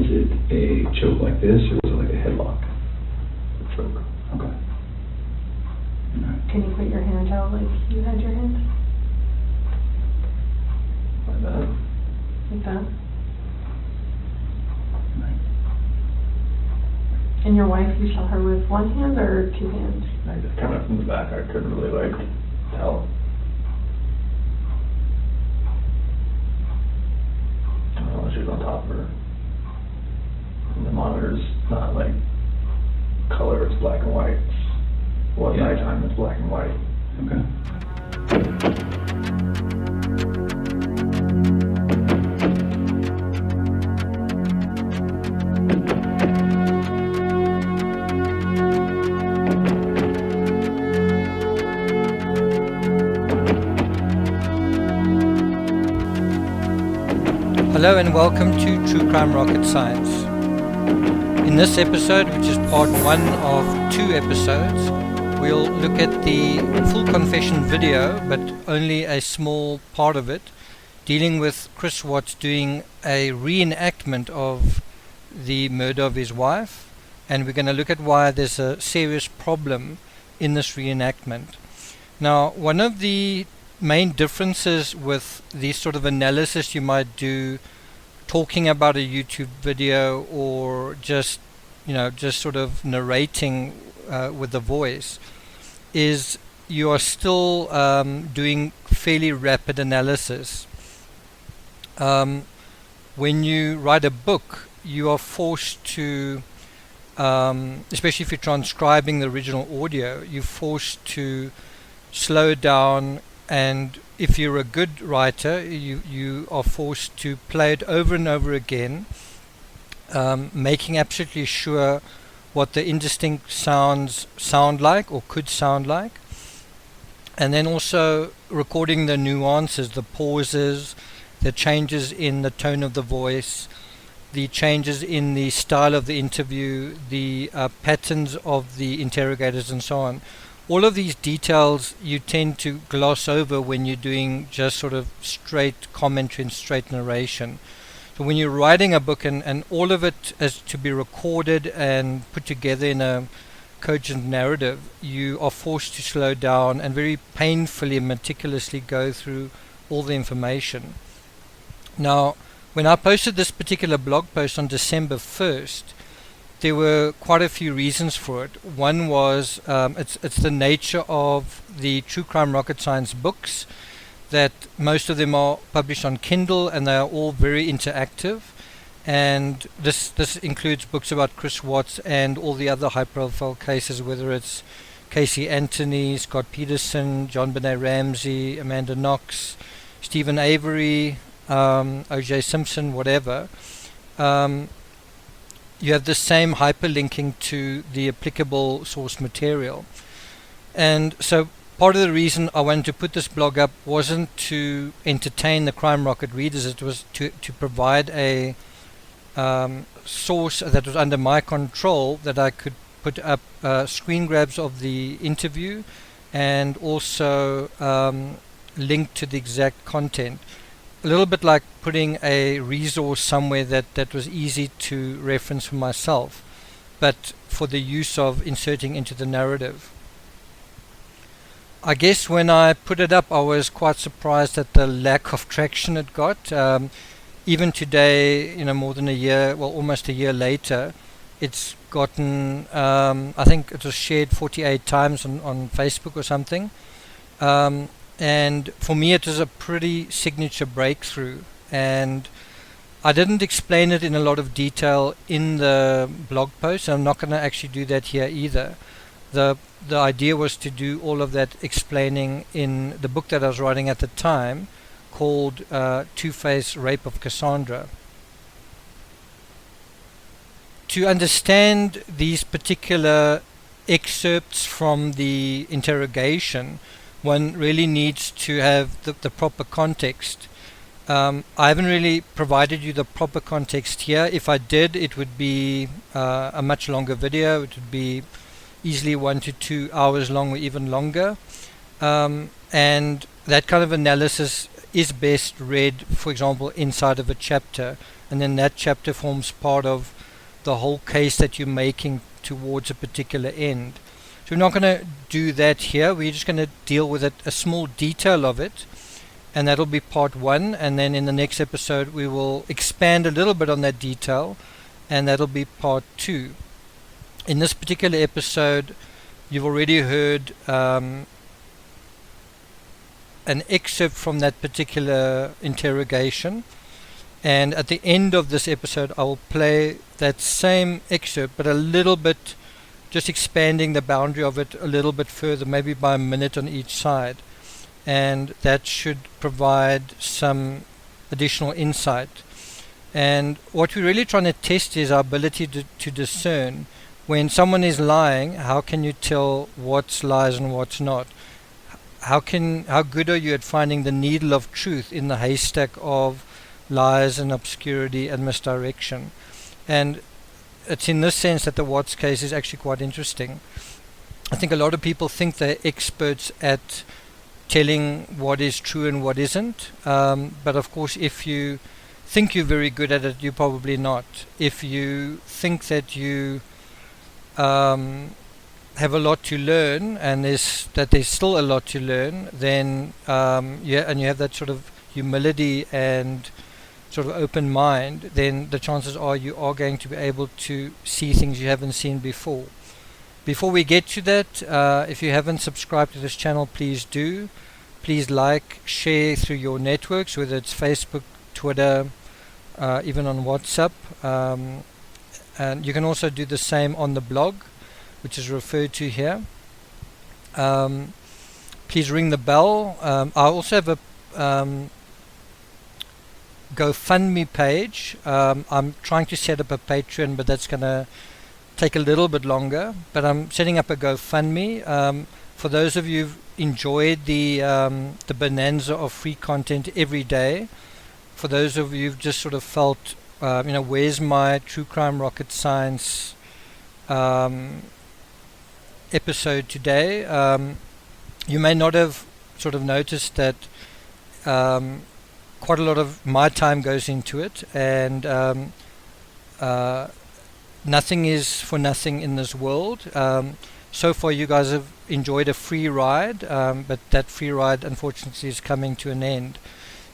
Was it a choke like this, or was it like a headlock? Choke. Okay. Can you put your hand out like you had your hand? Like that. Like that? Right. And your wife, you saw her with one hand or two hands? I just kind of from the back, I couldn't really like tell. I don't know, she was on top of her. And the monitor's not like color, it's black and white. Well, at nighttime it's black and white. Okay. Hello and welcome to True Crime Rocket Science. In this episode, which is part one of 2 episodes, we'll look at the full confession video, but only a small part of it, dealing with Chris Watts doing a reenactment of the murder of his wife, and we're going to look at why there's a serious problem in this reenactment. Now, one of the main differences with these sort of analysis you might do talking about a YouTube video or just sort of narrating with the voice is you are still doing fairly rapid analysis. When you write a book, you are forced to, especially if you're transcribing the original audio, you're forced to slow down, and if you're a good writer, you are forced to play it over and over again, making absolutely sure what the indistinct sounds sound like or could sound like, and then also recording the nuances, the pauses, the changes in the tone of the voice, the changes in the style of the interview, the patterns of the interrogators, and so on. All of these details you tend to gloss over when you're doing just sort of straight commentary and straight narration. So when you're writing a book and all of it is to be recorded and put together in a cogent narrative, you are forced to slow down and very painfully and meticulously go through all the information. Now, when I posted this particular blog post on December 1st, there were quite a few reasons for it. One was it's the nature of the True Crime Rocket Science books, that most of them are published on Kindle and they are all very interactive, and this includes books about Chris Watts and all the other high profile cases, whether it's Casey Anthony, Scott Peterson, John Benet Ramsey, Amanda Knox, Stephen Avery, O.J. Simpson, whatever. You have the same hyperlinking to the applicable source material. And so part of the reason I wanted to put this blog up wasn't to entertain the Crime Rocket readers, it was to provide a source that was under my control, that I could put up screen grabs of the interview and also link to the exact content. A little bit like putting a resource somewhere that was easy to reference for myself, but for the use of inserting into the narrative. I guess when I put it up, I was quite surprised at the lack of traction it got. Even today, more than a year, well, almost a year later, it's gotten, I think it was shared 48 times on Facebook or something. And for me it was a pretty signature breakthrough, and I didn't explain it in a lot of detail in the blog post, and I'm not going to actually do that here either. The idea was to do all of that explaining in the book that I was writing at the time, called Two-Face Rape of Cassandra. To understand these particular excerpts from the interrogation, one really needs to have the proper context. I haven't really provided you the proper context here. If I did, it would be a much longer video. It would be easily 1 to 2 hours long or even longer. And that kind of analysis is best read, for example, inside of a chapter and then that chapter forms part of the whole case that you're making towards a particular end. So we're not going to do that here. We're just going to deal with it, a small detail of it, and that'll be part 1. And then in the next episode we will expand a little bit on that detail, and that'll be part 2. In this particular episode, you've already heard an excerpt from that particular interrogation, and at the end of this episode I will play that same excerpt, but a little bit, just expanding the boundary of it a little bit further, maybe by a minute on each side, and that should provide some additional insight. And what we're really trying to test is our ability to discern when someone is lying. How can you tell what's lies and what's not? How good are you at finding the needle of truth in the haystack of lies and obscurity and misdirection? And it's in this sense that the Watts case is actually quite interesting. I think a lot of people think they're experts at telling what is true and what isn't, but of course if you think you're very good at it, you're probably not. If you think that you have a lot to learn, and there's still a lot to learn, then and you have that sort of humility and sort of open mind, then the chances are you are going to be able to see things you haven't seen before. Before we get to that, if you haven't subscribed to this channel, please do. Please like, share through your networks, whether it's Facebook, Twitter, even on WhatsApp, and you can also do the same on the blog, which is referred to here. Please ring the bell. I also have a GoFundMe page. I'm trying to set up a Patreon, but that's going to take a little bit longer. But I'm setting up a GoFundMe. For those of you who've enjoyed the bonanza of free content every day, for those of you who've just sort of felt, where's my True Crime Rocket Science episode today? You may not have sort of noticed that quite a lot of my time goes into it, and nothing is for nothing in this world. So far you guys have enjoyed a free ride, but that free ride unfortunately is coming to an end.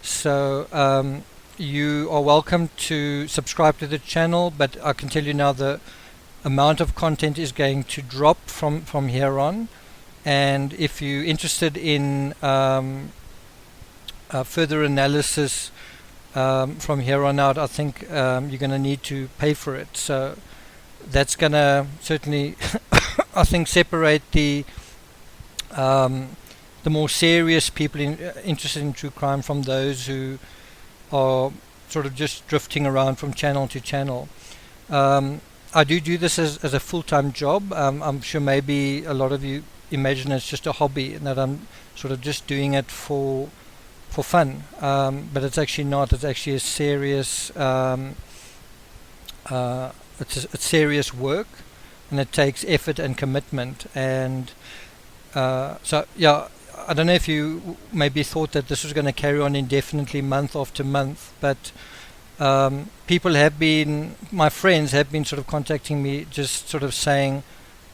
So you are welcome to subscribe to the channel, but I can tell you now the amount of content is going to drop from here on. And if you're interested in further analysis from here on out, I think you're going to need to pay for it. So that's going to certainly, I think, separate the more serious people interested in true crime from those who are sort of just drifting around from channel to channel. I do this as a full-time job. I'm sure maybe a lot of you imagine it's just a hobby and that I'm sort of just doing it for fun, but it's actually not. It's actually a serious it's serious work, and it takes effort and commitment. And so yeah, I don't know if you maybe thought that this was going to carry on indefinitely, month after month, but people have been, my friends have been sort of contacting me, just sort of saying,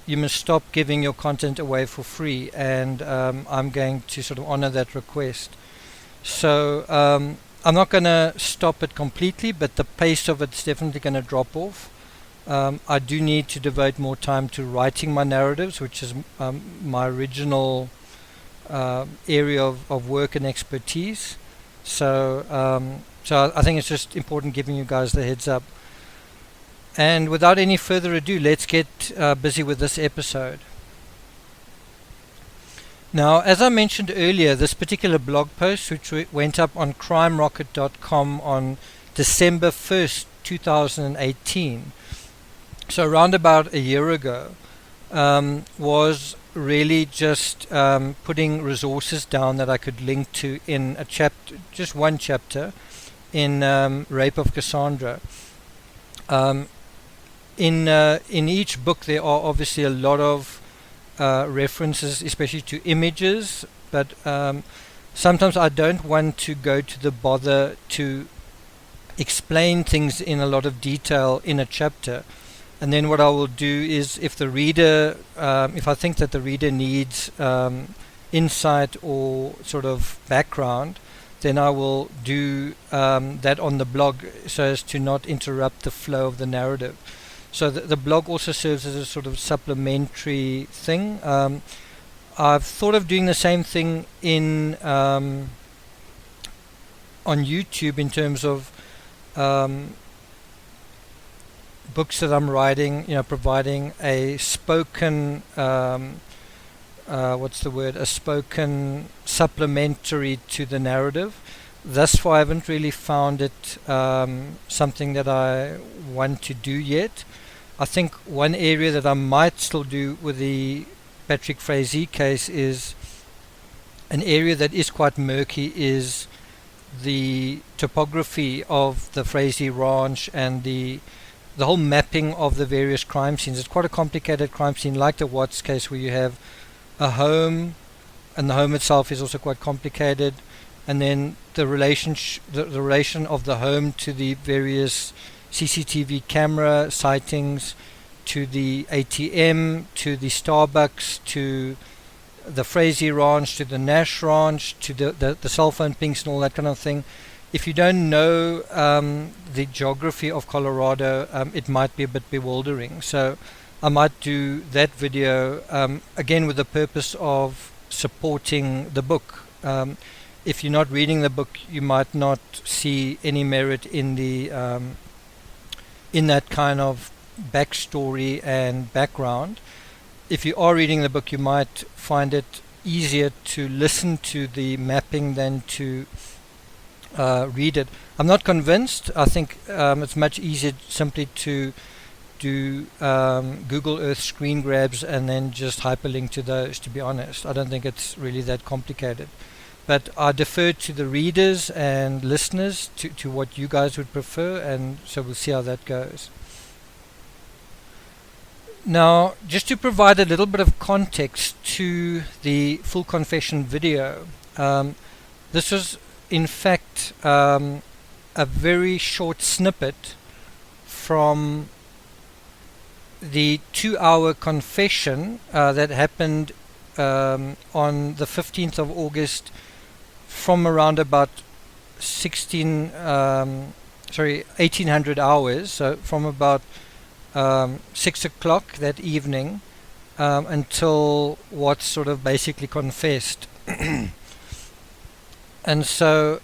you must stop giving your content away for free, and I'm going to sort of honor that request. So I'm not going to stop it completely, but the pace of it's definitely going to drop off. I do need to devote more time to writing my narratives, which is my original area of work and expertise. So I think it's just important giving you guys the heads up. And without any further ado, let's get busy with this episode. Now, as I mentioned earlier, this particular blog post, which went up on CrimeRocket.com on December 1st, 2018, so around about a year ago, was really just putting resources down that I could link to in a chapter, just one chapter, in Rape of Cassandra. In each book there are obviously a lot of references, especially to images, but sometimes I don't want to go to the bother to explain things in a lot of detail in a chapter. And then what I will do is, if the reader, if I think that the reader needs insight or sort of background, then I will do that on the blog so as to not interrupt the flow of the narrative. So the blog also serves as a sort of supplementary thing. I've thought of doing the same thing in on YouTube in terms of books that I'm writing, providing a spoken what's the word? A spoken supplementary to the narrative. Thus far, I haven't really found it something that I want to do yet. I think one area that I might still do with the Patrick Frazee case is an area that is quite murky, is the topography of the Frazee Ranch and the whole mapping of the various crime scenes. It's quite a complicated crime scene, like the Watts case, where you have a home, and the home itself is also quite complicated, and then the relation of the home to the various CCTV camera sightings, to the ATM, to the Starbucks, to the Frazee Ranch, to the Nash Ranch, to the cell phone pings and all that kind of thing. If you don't know the geography of Colorado, it might be a bit bewildering. So I might do that video again with the purpose of supporting the book. If you're not reading the book, you might not see any merit in the in that kind of backstory and background. If you are reading the book, you might find it easier to listen to the mapping than to read it. I'm not convinced. I think it's much easier simply to do Google Earth screen grabs and then just hyperlink to those, to be honest. I don't think it's really that complicated. But I defer to the readers and listeners to what you guys would prefer, and so we'll see how that goes. Now, just to provide a little bit of context to the full confession video, this was in fact a very short snippet from the 2-hour confession that happened on the 15th of August from around about 1800 hours, so from about 6 o'clock that evening until Watts sort of basically confessed. And so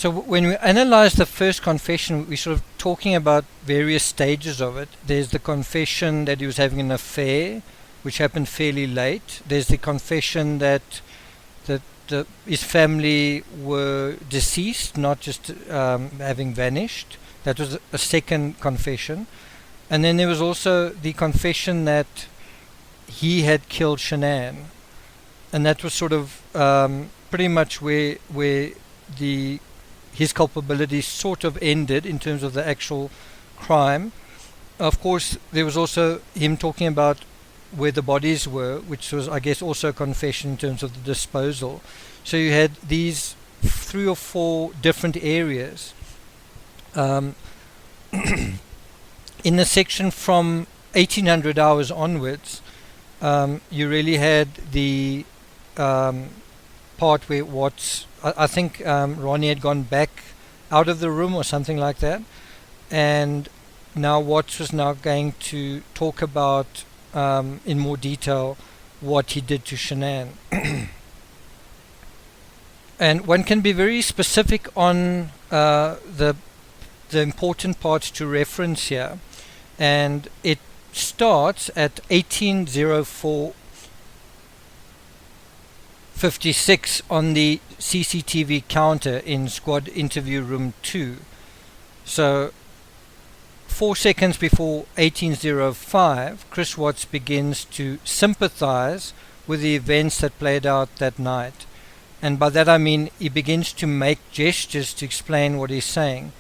when we analyze the first confession, we're sort of talking about various stages of it. There's the confession that he was having an affair, which happened fairly late. There's the confession that his family were deceased, not just having vanished. That was a second confession. And then there was also the confession that he had killed Shan'ann. And that was sort of pretty much where his culpability sort of ended in terms of the actual crime. Of course, there was also him talking about where the bodies were, which was, I guess, also a confession in terms of the disposal. So you had these 3 or 4 different areas. In the section from 1800 hours onwards, you really had the part where Watts, I think Ronnie had gone back out of the room or something like that, and now Watts was now going to talk about in more detail what he did to Shan'ann. And one can be very specific on the important parts to reference here, and it starts at 18:04:56 on the CCTV counter in squad interview room 2. So 4 seconds before 18:05, Chris Watts begins to sympathize with the events that played out that night. And by that I mean he begins to make gestures to explain what he's saying.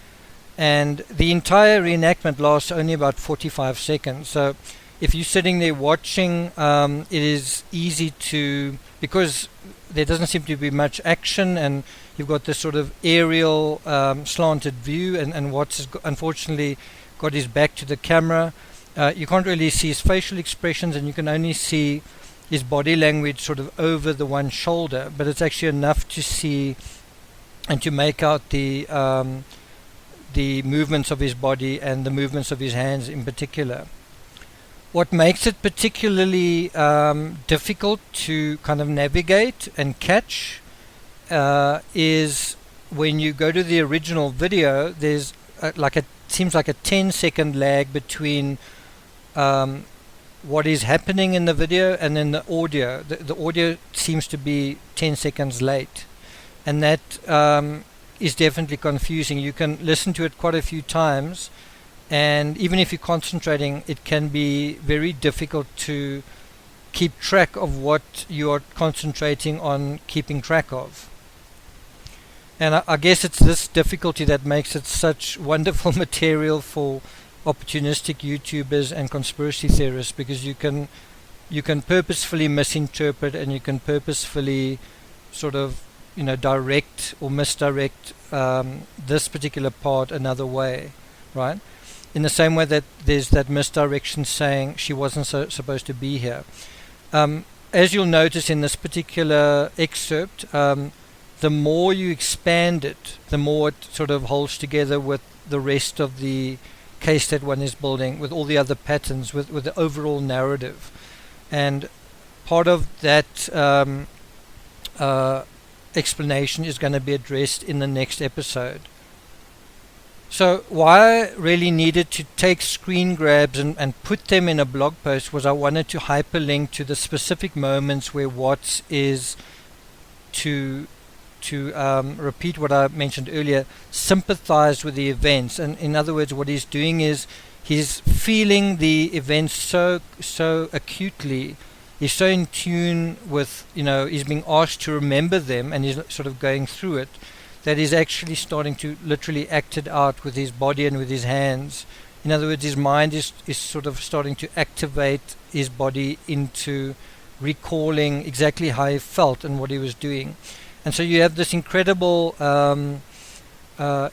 And the entire reenactment lasts only about 45 seconds. So if you're sitting there watching, it is easy to, because there doesn't seem to be much action, and you've got this sort of aerial slanted view, and Watts has unfortunately got his back to the camera. You can't really see his facial expressions, and you can only see his body language sort of over the one shoulder, but it's actually enough to see and to make out the movements of his body and the movements of his hands in particular. What makes it particularly difficult to kind of navigate and catch is when you go to the original video, there's seems like a 10-second lag between what is happening in the video and then the audio. The audio seems to be 10 seconds late, and that is definitely confusing. You can listen to it quite a few times, and even if you're concentrating, it can be very difficult to keep track of what you are concentrating on keeping track of. And I guess it's this difficulty that makes it such wonderful material for opportunistic YouTubers and conspiracy theorists, because you can purposefully misinterpret, and you can purposefully sort of direct or misdirect this particular part another way, right? In the same way that there's that misdirection saying she wasn't supposed to be here. As you'll notice in this particular excerpt, the more you expand it, the more it sort of holds together with the rest of the case that one is building, with all the other patterns, with the overall narrative. And part of that explanation is going to be addressed in the next episode. So why I really needed to take screen grabs and put them in a blog post was I wanted to hyperlink to the specific moments where Watts is, to repeat what I mentioned earlier, sympathize with the events. And in other words, what he's doing is he's feeling the events so acutely. He's so in tune with, he's being asked to remember them, and he's sort of going through it, that he's actually starting to literally act it out with his body and with his hands. In other words, his mind is sort of starting to activate his body into recalling exactly how he felt and what he was doing. And so you have this incredible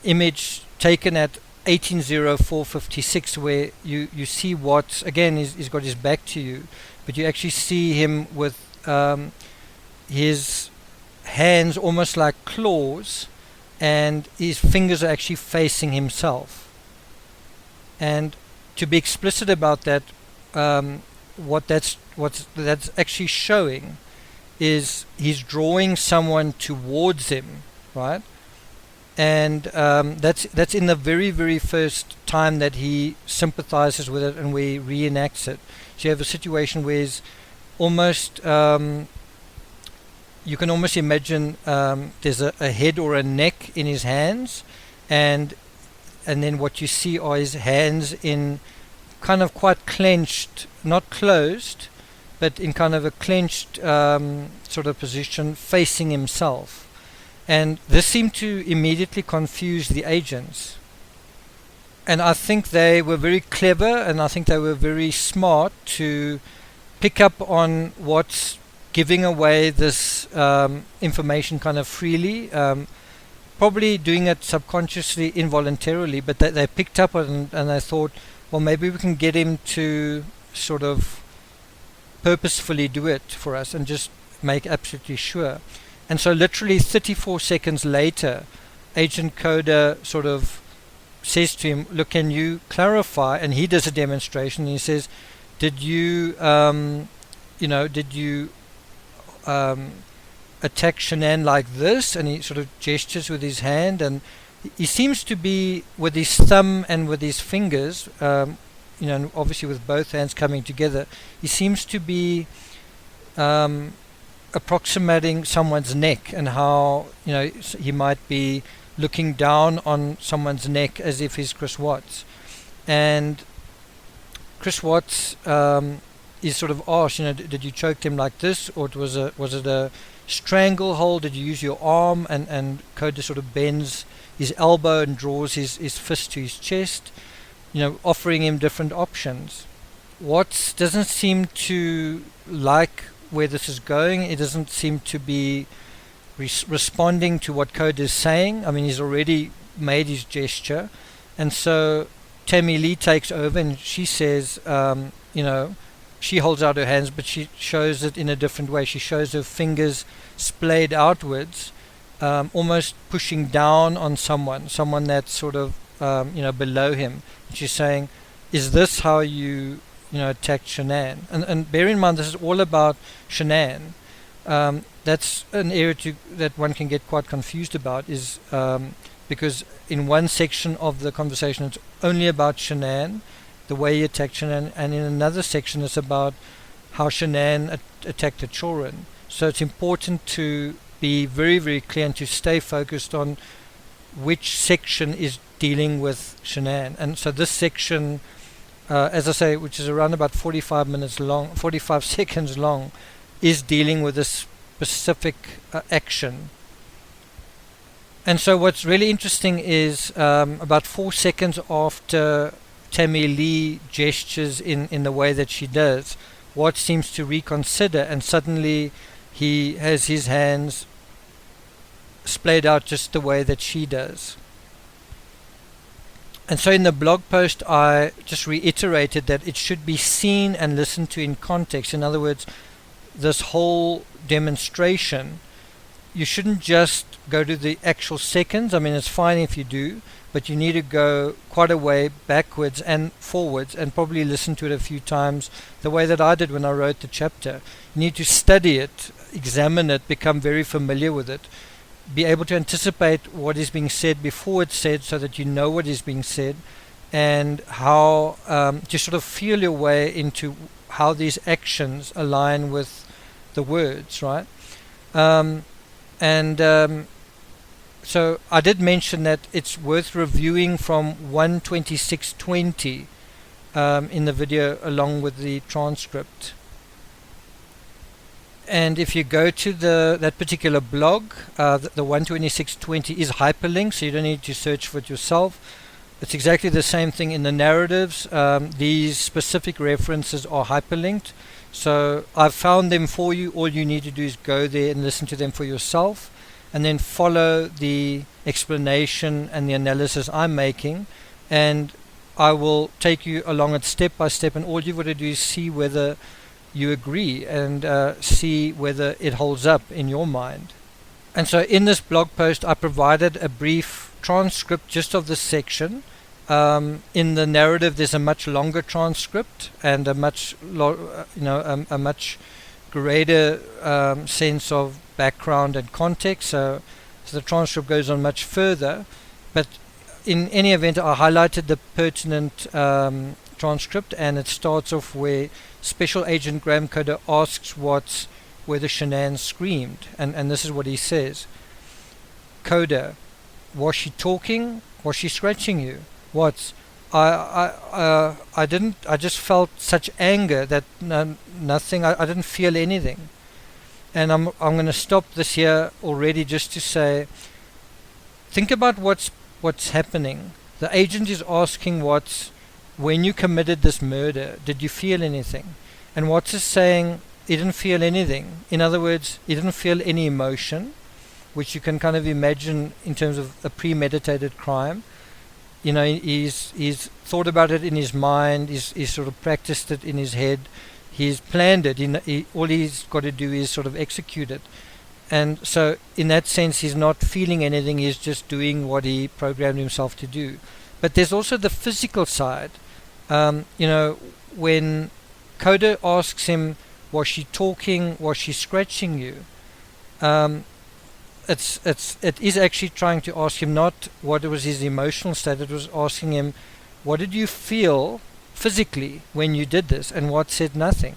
image taken at 18:04:56, where you see Watts, again, he's got his back to you, but you actually see him with his hands almost like claws, and his fingers are actually facing himself. And to be explicit about that, what that's actually showing is he's drawing someone towards him, right? And that's in the very, very first time that he sympathizes with it and where he reenacts it. So you have a situation where he's almost, you can almost imagine there's a head or a neck in his hands, and then what you see are his hands in kind of quite clenched, not closed, but in kind of a clenched sort of position facing himself. And this seemed to immediately confuse the agents. And I think they were very clever, and I think they were very smart to pick up on what's giving away this information kind of freely, probably doing it subconsciously, involuntarily, but they picked up on it, and they thought, well, maybe we can get him to sort of purposefully do it for us and just make absolutely sure. And so literally 34 seconds later, Agent Coda sort of says to him, look, can you clarify? And he does a demonstration, and he says, did you attack Shan'ann like this? And he sort of gestures with his hand, and he seems to be, with his thumb and with his fingers, and obviously with both hands coming together, he seems to be approximating someone's neck, and how he might be looking down on someone's neck as if he's Chris Watts. And Chris Watts is sort of asked, did you choke him like this, or was it a stranglehold? Did you use your arm? And Coda sort of bends his elbow and draws his fist to his chest, offering him different options. Watts doesn't seem to like where this is going. It doesn't seem to be responding to what Coda is saying. I mean, he's already made his gesture, and so Tammy Lee takes over, and she says, she holds out her hands, but she shows it in a different way. She shows her fingers splayed outwards, almost pushing down on someone that's sort of below him. She's saying, "Is this how you attacked Shan'ann?" And bear in mind, this is all about Shan'ann. That's an area that one can get quite confused about, is because in one section of the conversation it's only about Shan'ann, the way he attacked Shan'ann, and in another section it's about how Shan'ann attacked the children. So it's important to be very, very clear and to stay focused on which section is dealing with Shan'ann. And so this section, as I say, which is around about 45 seconds long, is dealing with this specific action. And so what's really interesting is about 4 seconds after Tammy Lee gestures in the way that she does, Watts seems to reconsider, and suddenly he has his hands splayed out just the way that she does. And so in the blog post I just reiterated that it should be seen and listened to in context. In other words, this whole demonstration, you shouldn't just go to the actual seconds. I mean, it's fine if you do, but you need to go quite a way backwards and forwards and probably listen to it a few times the way that I did when I wrote the chapter. You need to study it, examine it, become very familiar with it, be able to anticipate what is being said before it's said so that you know what is being said, and how to sort of feel your way into how these actions align with the words, right? So I did mention that it's worth reviewing from 1:26:20 in the video along with the transcript. And if you go to that particular blog, the 1:26:20 is hyperlinked, so you don't need to search for it yourself. It's exactly the same thing in the narratives. These specific references are hyperlinked, so I've found them for you. All you need to do is go there and listen to them for yourself, and then follow the explanation and the analysis I'm making, and I will take you along it step by step, and all you've got to do is see whether you agree and see whether it holds up in your mind. And so in this blog post I provided a brief transcript just of this section. In the narrative there's a much longer transcript and a much greater sense of background and context, so the transcript goes on much further, but in any event I highlighted the pertinent transcript, and it starts off where Special Agent Graham Coder asks Watts whether Shan'ann screamed, and this is what he says. Coder: was she talking? Was she scratching you? Watts: I didn't. I just felt such anger that nothing. I didn't feel anything. And I'm going to stop this here already just to say, think about what's happening. The agent is asking Watts, when you committed this murder, did you feel anything? And Watts is saying he didn't feel anything. In other words, he didn't feel any emotion, which you can kind of imagine in terms of a premeditated crime. He's thought about it in his mind, he's sort of practiced it in his head, he's planned it, all he's got to do is sort of execute it. And so in that sense he's not feeling anything, he's just doing what he programmed himself to do. But there's also the physical side. When Coder asks him, was she talking, was she scratching you, it is actually trying to ask him not what was his emotional state, it was asking him, what did you feel physically when you did this? And Watts said nothing.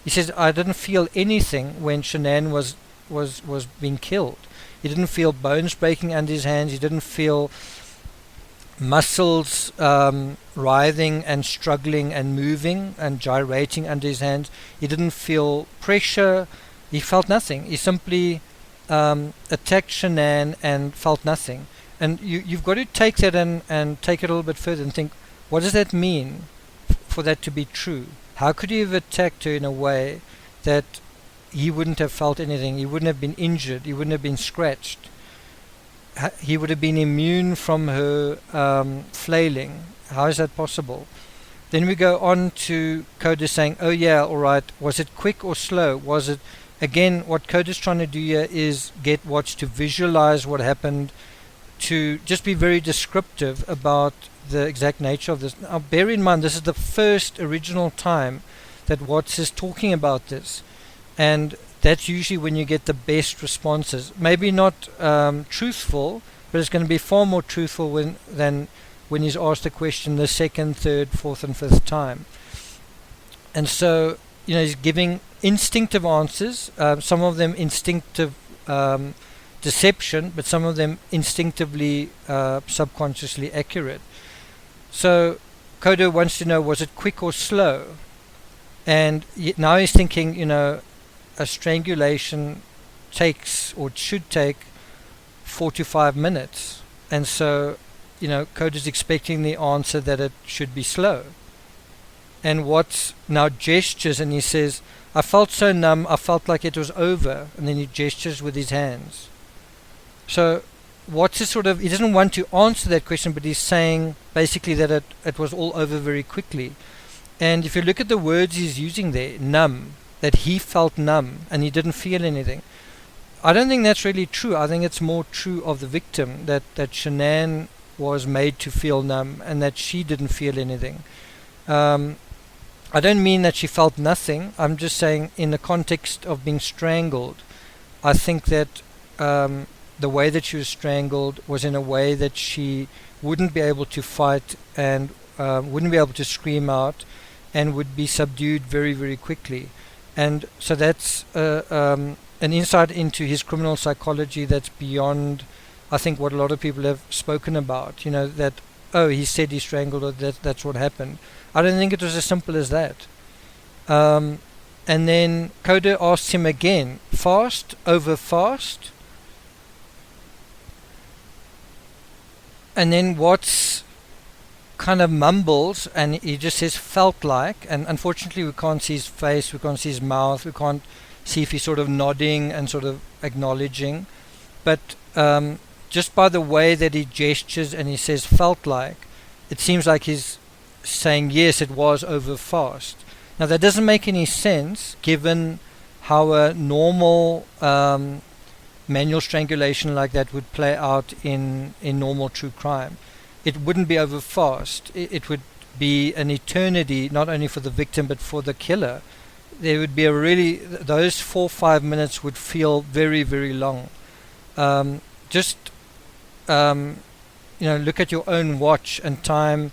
He says, I didn't feel anything when Shan'ann was being killed. He didn't feel bones breaking under his hands, he didn't feel muscles writhing and struggling and moving and gyrating under his hands. He didn't feel pressure, he felt nothing. He simply attacked Shan'ann and felt nothing. And you've got to take that and take it a little bit further and think, what does that mean for that to be true? How could he have attacked her in a way that he wouldn't have felt anything? He wouldn't have been injured. He wouldn't have been scratched. He would have been immune from her flailing. How is that possible? Then we go on to Coda saying, oh yeah, all right, was it quick or slow? Was it, again, what Coda's trying to do here is get Watts to visualize what happened, to just be very descriptive about the exact nature of this. Now bear in mind, this is the first original time that Watts is talking about this, and that's usually when you get the best responses. Maybe not truthful, but it's going to be far more truthful than when he's asked a question the second, third, fourth and fifth time. And so, he's giving instinctive answers, some of them instinctive deception, but some of them instinctively subconsciously accurate. So Coda wants to know, was it quick or slow? And now he's thinking, a strangulation takes, or should take, 4 to 5 minutes. And so, Coda's expecting the answer that it should be slow. And Watts now gestures and he says, I felt so numb, I felt like it was over. And then he gestures with his hands. So Watts is he doesn't want to answer that question, but he's saying basically that it was all over very quickly. And if you look at the words he's using there, numb, that he felt numb and he didn't feel anything. I don't think that's really true. I think it's more true of the victim, that Shan'ann was made to feel numb and that she didn't feel anything. I don't mean that she felt nothing. I'm just saying in the context of being strangled, I think that the way that she was strangled was in a way that she wouldn't be able to fight and wouldn't be able to scream out and would be subdued very, very quickly. And so that's an insight into his criminal psychology that's beyond, I think, what a lot of people have spoken about. That, he said he strangled her, that's what happened. I don't think it was as simple as that. And then Coda asks him again, fast over fast? And then Watts kind of mumbles and he just says felt like, and unfortunately we can't see his face, we can't see his mouth, we can't see if he's sort of nodding and sort of acknowledging, but just by the way that he gestures and he says felt like, it seems like he's saying yes, it was over fast. Now that doesn't make any sense given how a normal manual strangulation like that would play out in normal true crime. It wouldn't be over fast. It would be an eternity, not only for the victim but for the killer. There would be those 4 or 5 minutes would feel very, very long. Look at your own watch and time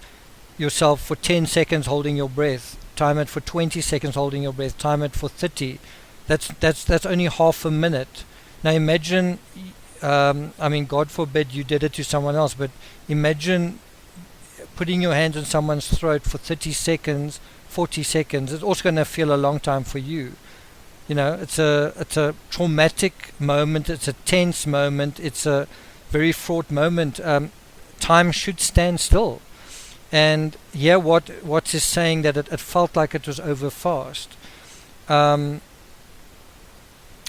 yourself for 10 seconds holding your breath. Time it for 20 seconds holding your breath. Time it for 30. That's only half a minute. Now imagine, God forbid you did it to someone else, but imagine putting your hands on someone's throat for 30 seconds, 40 seconds. It's also going to feel a long time for you. It's a traumatic moment. It's a tense moment. It's a very fraught moment. Time should stand still. And here Watts is saying that it felt like it was over fast.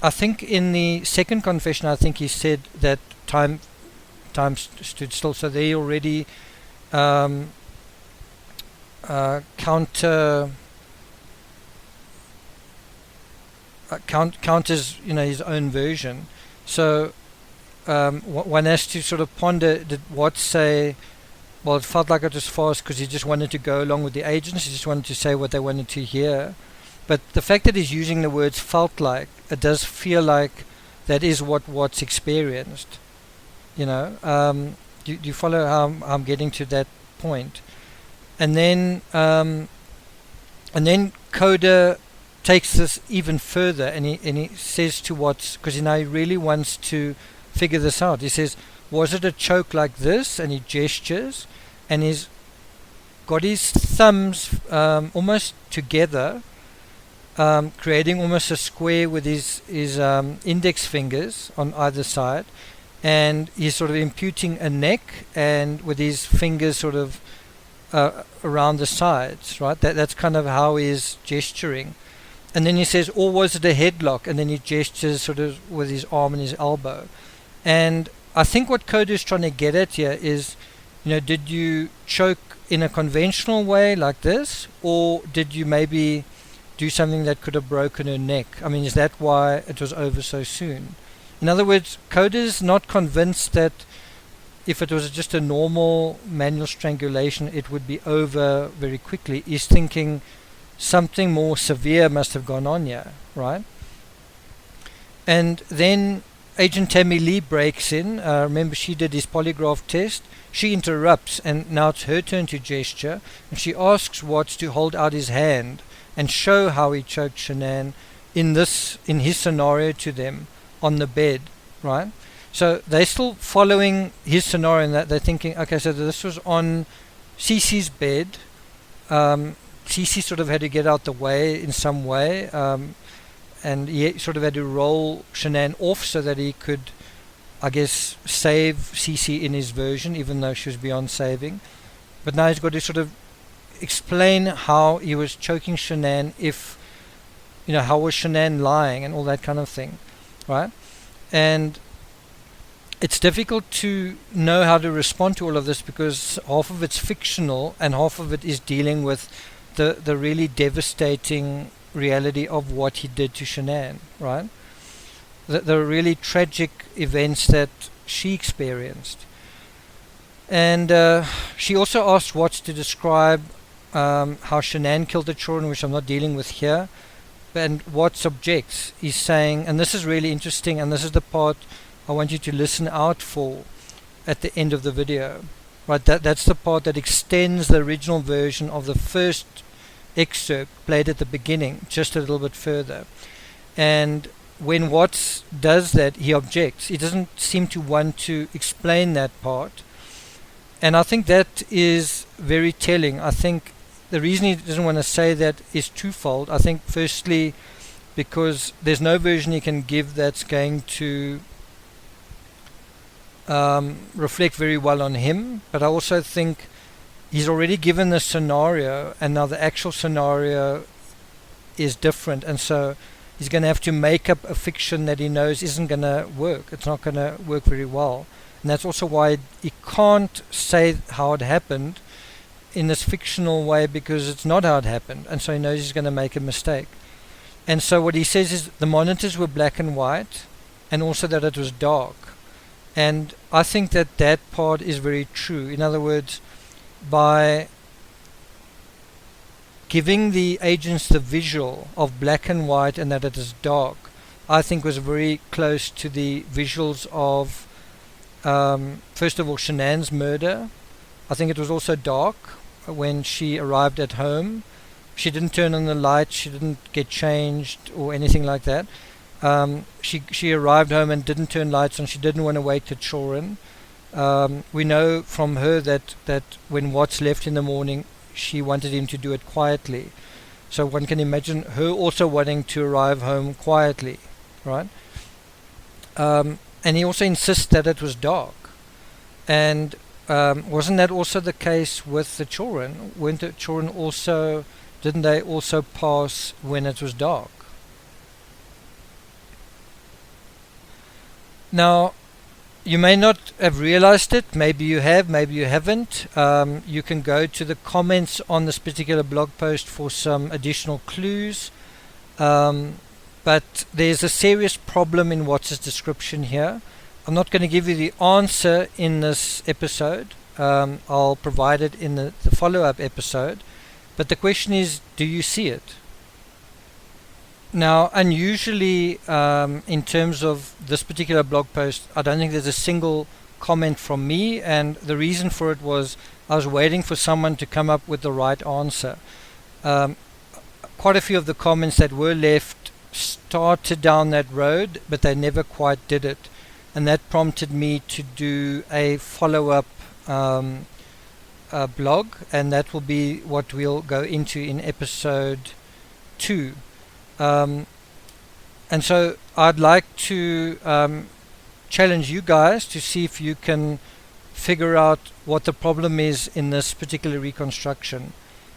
I think in the second confession, I think he said that time stood still. So they already counters his own version. So one has to sort of ponder, did Watts say, well, it felt like it was fast because he just wanted to go along with the agents, he just wanted to say what they wanted to hear. But the fact that he's using the words felt like, it does feel like that is what Watts experienced. Do you follow how I'm getting to that point? And then Coda takes this even further and he says to Watts, because he really wants to figure this out. He says, was it a choke like this? And he gestures and he's got his thumbs almost together, creating almost a square with his index fingers on either side, and he's sort of imputing a neck, and with his fingers sort of around the sides, right? That's kind of how he's gesturing. And then he says, or was it a headlock? And then he gestures sort of with his arm and his elbow. And I think what Coda is trying to get at here is, did you choke in a conventional way like this, or did you maybe do something that could have broken her neck? I mean, is that why it was over so soon? In other words, Coda is not convinced that if it was just a normal manual strangulation, it would be over very quickly. He's thinking something more severe must have gone on here, right? And then Agent Tammy Lee breaks in. Remember, she did his polygraph test. She interrupts, and now it's her turn to gesture, and she asks Watts to hold out his hand and show how he choked Shan'ann in his scenario to them on the bed, right? So they're still following his scenario, and that they're thinking, okay, so this was on Cece's bed. Cece sort of had to get out the way in some way, and he sort of had to roll Shan'ann off so that he could, I guess, save Cece in his version, even though she was beyond saving. But now he's got to sort of explain how he was choking Shan'ann, how was Shan'ann lying and all that kind of thing, right? And it's difficult to know how to respond to all of this because half of it's fictional and half of it is dealing with the really devastating reality of what he did to Shan'ann, right? The really tragic events that she experienced. And she also asked Watts to describe how Shan'ann killed the children, which I'm not dealing with here. And Watts objects. He's saying, and this is really interesting, and this is the part I want you to listen out for at the end of the video. Right, that's the part that extends the original version of the first excerpt played at the beginning just a little bit further. And when Watts does that, he objects. He doesn't seem to want to explain that part. And I think that is very telling. I think the reason he doesn't want to say that is twofold. I think firstly because there's no version he can give that's going to reflect very well on him, but I also think he's already given the scenario and now the actual scenario is different, and so he's going to have to make up a fiction that he knows isn't going to work. It's not going to work very well, and that's also why he can't say how it happened in this fictional way, because it's not how it happened, and so he knows he's going to make a mistake. And so what he says is the monitors were black and white, and also that it was dark. And I think that that part is very true. In other words, by giving the agents the visual of black and white and that it is dark, I think was very close to the visuals of, first of all, Shanann's murder. I think it was also dark when she arrived at home. She didn't turn on the lights, she didn't get changed or anything like that. She arrived home and didn't turn lights on. She didn't want to wake the children. We know from her that when Watts left in the morning, she wanted him to do it quietly. So one can imagine her also wanting to arrive home quietly, right? And he also insists that it was dark. And wasn't that also the case with the children? Weren't the children also, didn't they also pass when it was dark? Now, you may not have realized it, maybe you have, maybe you haven't. You can go to the comments on this particular blog post for some additional clues. But there's a serious problem in Watts' description here. I'm not going to give you the answer in this episode. I'll provide it in the follow-up episode. But the question is, do you see it? Now, unusually, in terms of this particular blog post, I don't think there's a single comment from me, and the reason for it was I was waiting for someone to come up with the right answer. Quite a few of the comments that were left started down that road, but they never quite did it, and that prompted me to do a follow-up blog, and that will be what we'll go into in episode 2. And so I'd like to challenge you guys to see if you can figure out what the problem is in this particular reconstruction.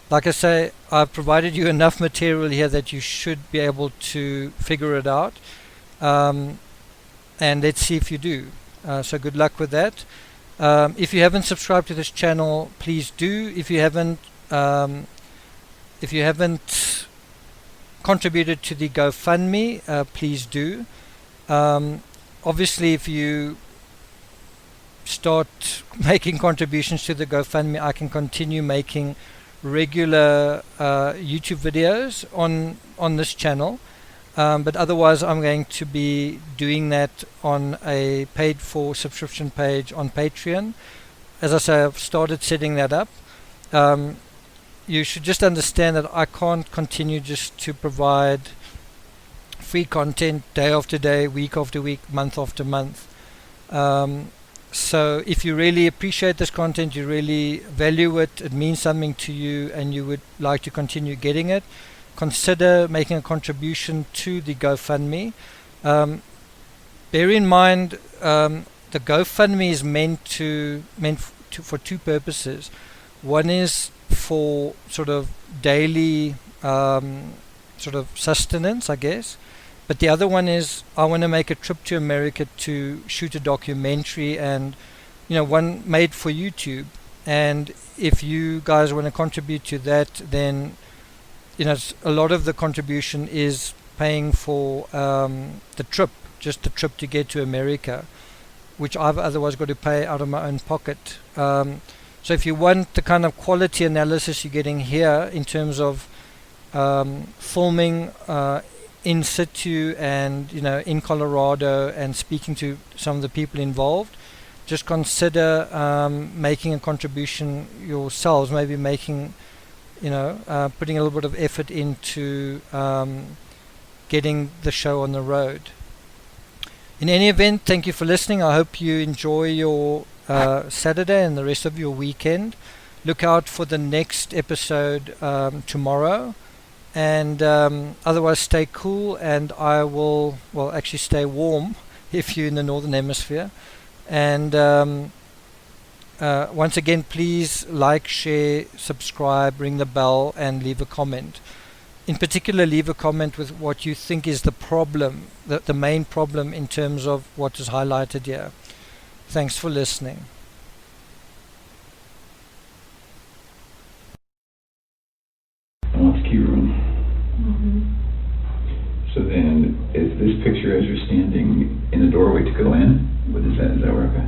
Like I say, I've provided you enough material here that you should be able to figure it out, and let's see if you do. So good luck with that. If you haven't subscribed to this channel, please do. If you haven't contributed to the GoFundMe, please do. Obviously, if you start making contributions to the GoFundMe, I can continue making regular YouTube videos on this channel, but otherwise I'm going to be doing that on a paid for subscription page on Patreon. As I say, I've started setting that up. You should just understand that I can't continue just to provide free content day after day, week after week, month after month. So if you really appreciate this content, you really value it, it means something to you, and you would like to continue getting it, consider making a contribution to the GoFundMe. Bear in mind, the GoFundMe is meant for two purposes. One is for sort of daily sort of sustenance, I guess. But the other one is I want to make a trip to America to shoot a documentary, and one made for YouTube. And if you guys want to contribute to that, then a lot of the contribution is paying for the trip, just the trip to get to America, which I've otherwise got to pay out of my own pocket. So if you want the kind of quality analysis you're getting here in terms of filming in situ and in Colorado and speaking to some of the people involved, just consider making a contribution yourselves, maybe making putting a little bit of effort into getting the show on the road. In any event, thank you for listening. I hope you enjoy your Saturday and the rest of your weekend. Look out for the next episode tomorrow. And otherwise stay cool, and I will actually stay warm if you're in the northern hemisphere. And once again, please like, share, subscribe, ring the bell, and leave a comment. In particular, leave a comment with what you think is the problem, the main problem in terms of what is highlighted here. Thanks for listening. Key room. So then, is this picture as you're standing in the doorway to go in? What is that? Is that where? Okay.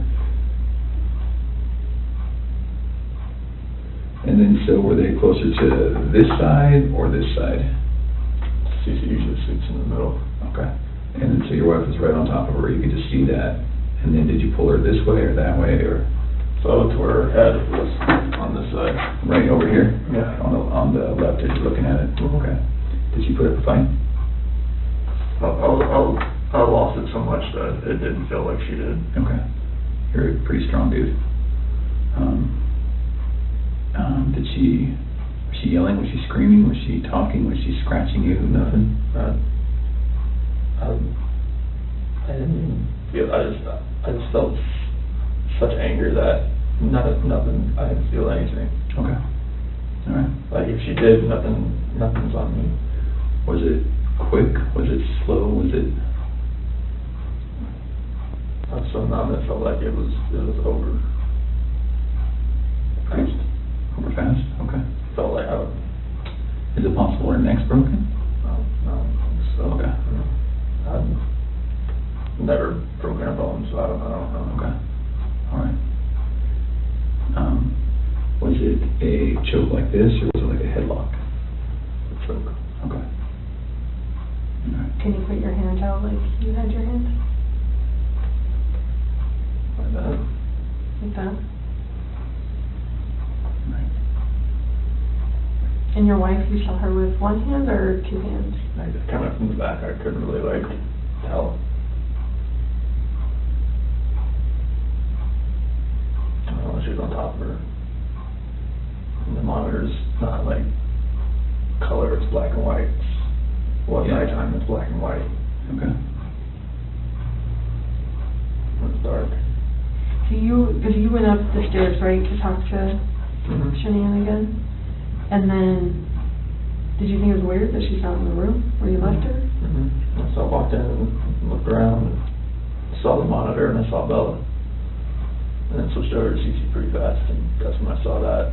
And then, so were they closer to this side or this side? She usually sits in the middle. Okay. And then, so your wife was right on top of her. You could just see that. And then, did you pull her this way or that way, or? So I looked where her head was on this side. Right over here? Yeah. On the left as you're looking at it? Okay. Did she put up a fight? I lost it so much that it didn't feel like she did. Okay. You're a pretty strong dude. Was she yelling? Was she screaming? Was she talking? Was she scratching you? Nothing? I didn't feel, I just felt such anger that nothing, I didn't feel anything. Okay. All right. Like if she did, nothing's on me. Was it quick? Was it slow? Was it? I was so numb, it felt like it was over. Fast? Over fast? Okay. Felt like I would. Is it possible her neck's broken? No. So Okay. I've never broken a bone, so I don't know. Okay. All right. Was it a choke like this, or was it like a headlock? A choke. Okay. All right. Can you put your hand out like you had your hand? Like that. Like that? All right. And your wife, you saw her with one hand or two hands? I just kind of from the back, I couldn't really tell. I don't know, she was on top of her. And the monitor's not color, it's black and white. Nighttime, it's black and white. Okay. It's dark. because you went up the stairs, right, to talk to Mhm. Shan'ann again? And then, did you think it was weird that she's not in the room where you left her? Mhm. So I walked in and looked around and saw the monitor and I saw Bella. And then switched over to CC pretty fast, and that's when I saw that.